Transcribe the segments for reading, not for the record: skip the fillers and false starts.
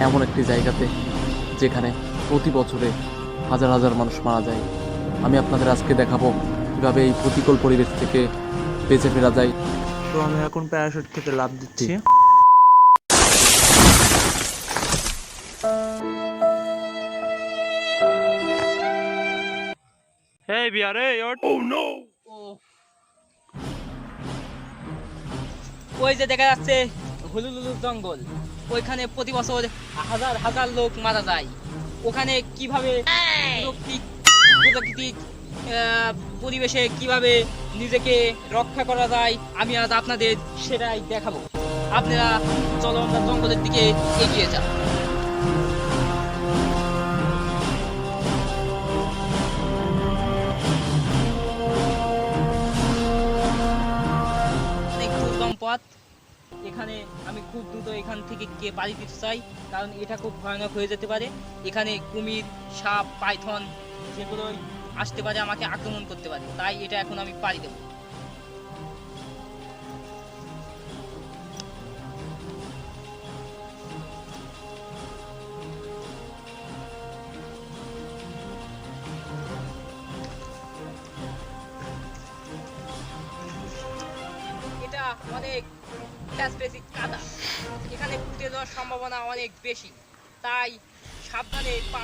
এমন একটি জায়গাতে যেখানে প্রতি বছরে হাজার হাজার মানুষ মারা যায়। আমি আপনাদের আজকে দেখাবো কীভাবে এই প্রতিকূল পরিবেশ থেকে বেঁচে ফেরা যায়। তো আমি এখন প্যারাশুট থেকে লাফ দিচ্ছি। Hey বিয়ারে ওঠ। ওই যে দেখা যাচ্ছে হুলুলুলু জঙ্গল, ওইখানে প্রতি বছর হাজার হাজার লোক মারা যায়। ওখানে কিভাবে প্রাকৃতিক পরিবেশে কিভাবে নিজেকে রক্ষা করা যায় আমি আজ আপনাদের সেটাই দেখাবো। আপনারা চলো আমরা জঙ্গলের দিকে এগিয়ে যান। অনেক দুর্গম পথ, এখানে আমি খুব দ্রুত এখান থেকে পাড়ি দিতে চাই, কারণ এটা খুব ভয়ানক হয়ে যেতে পারে। এখানে কুমির, সাপ, পাইথন যেগুলোই আসতে পারে, আমাকে আক্রমণ করতে পারে, তাই এটা এখন আমি পাড়ি দেব। এটা অনেক কাদা, এখানে ফুটে যাওয়ার সম্ভাবনা অনেক বেশি, তাই সাবধানে পা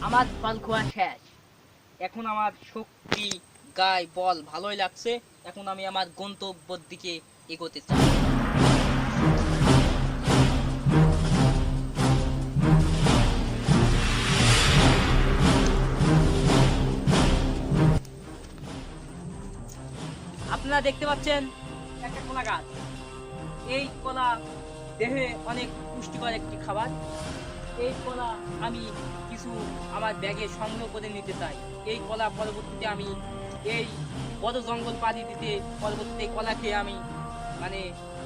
আমার ফল খাওয়া শেষ। এখন আমার শক্তি, গায়ে বল ভালোই লাগছে। এখন আমি আমার গন্তব্যের দিকে এগোতে চাই। আপনারা দেখতে পাচ্ছেন একটা কলা গাছ। এই কলা দেহে অনেক পুষ্টিকর একটি খাবার। এই কলা আমি কিছু আমার ব্যাগে সংগ্রহ করে নিতে চাই। এই কলা পরবর্তীতে আমি এই বড় জঙ্গল পাড়ি দিতে, পরবর্তীতে কলা খেয়ে আমি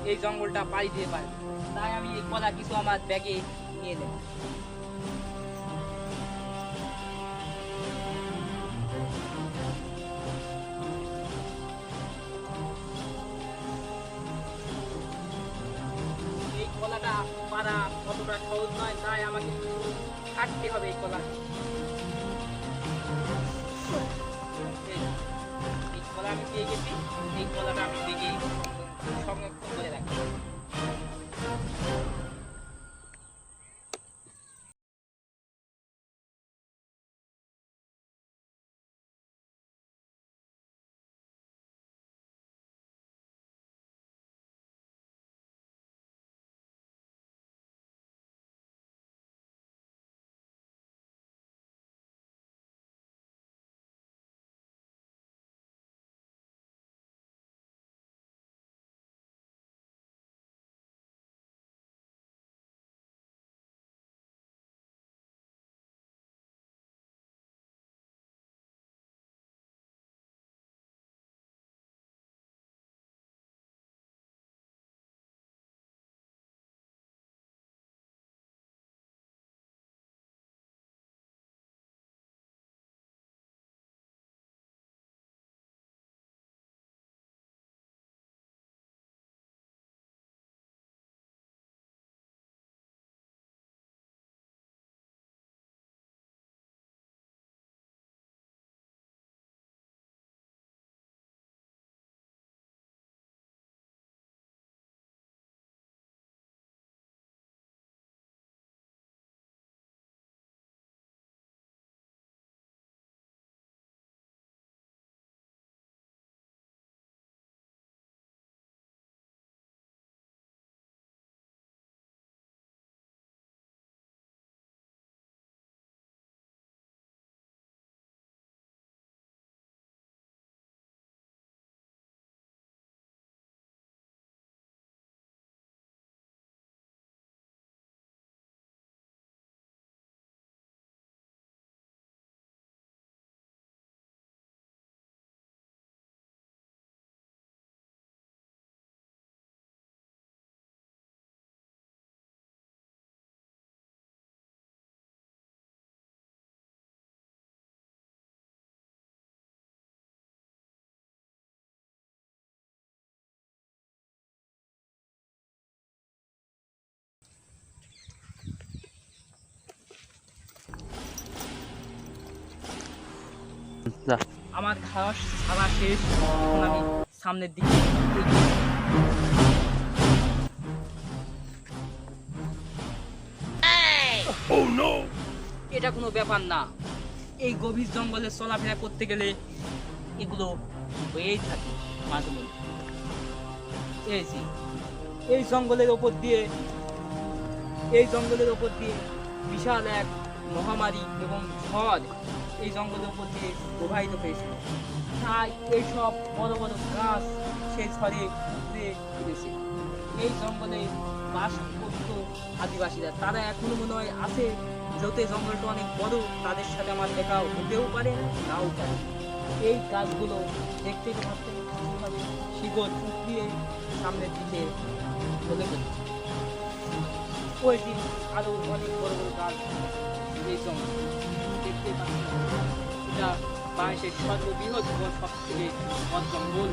এই জঙ্গলটা পাড়ি দিতে পারি। তাই আমি এই কলা কিছু আমার ব্যাগে নিয়ে নেব। এই কলাটা পাড়া অতটা সহজ নয়, তাই আমাকে কাটতে হবে এই কলা। কলা আমি পেয়ে গেছি, এই কলাটা আমি দেখে সংরক্ষণ করে রাখি। যা। আমার খাওয়া খাওয়া শেষ, এখন আমি সামনের দিকে এগিয়ে যাই। এটা কোনো ব্যাপার না, এই গভীর জঙ্গলে চলাফেরা করতে গেলে এগুলো হয়েই থাকে মাঝে মধ্যে। এই যে, এই জঙ্গলের ওপর দিয়ে বিশাল এক মহামারী এবং ঝড় এই জঙ্গলের উপর দিয়ে প্রবাহিত হয়েছিল। তাই এইসব বড় বড় গাছ সেই ঝড়ে উড়ে ফিরেছে। এই জঙ্গলে বাস করত আদিবাসীরা, তারা এখনো মনে হয় আছে। যত জঙ্গলটা অনেক বড়, তাদের সাথে আমার দেখা হতেও পারে, নাও পারে। এই গাছগুলো দেখতে ভাবতে শিকড় চুকিয়ে সামনের দিকে চলে গেছে। ওই দিন আরো অনেক বড় বড় গাছ এই জঙ্গল দেখতে পাচ্ছি। এটা বাংলাদেশের সর্ববৃহৎ ও সবথেকে বড় জঙ্গল।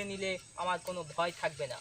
নিলে আমার কোনো ভয় থাকবে না।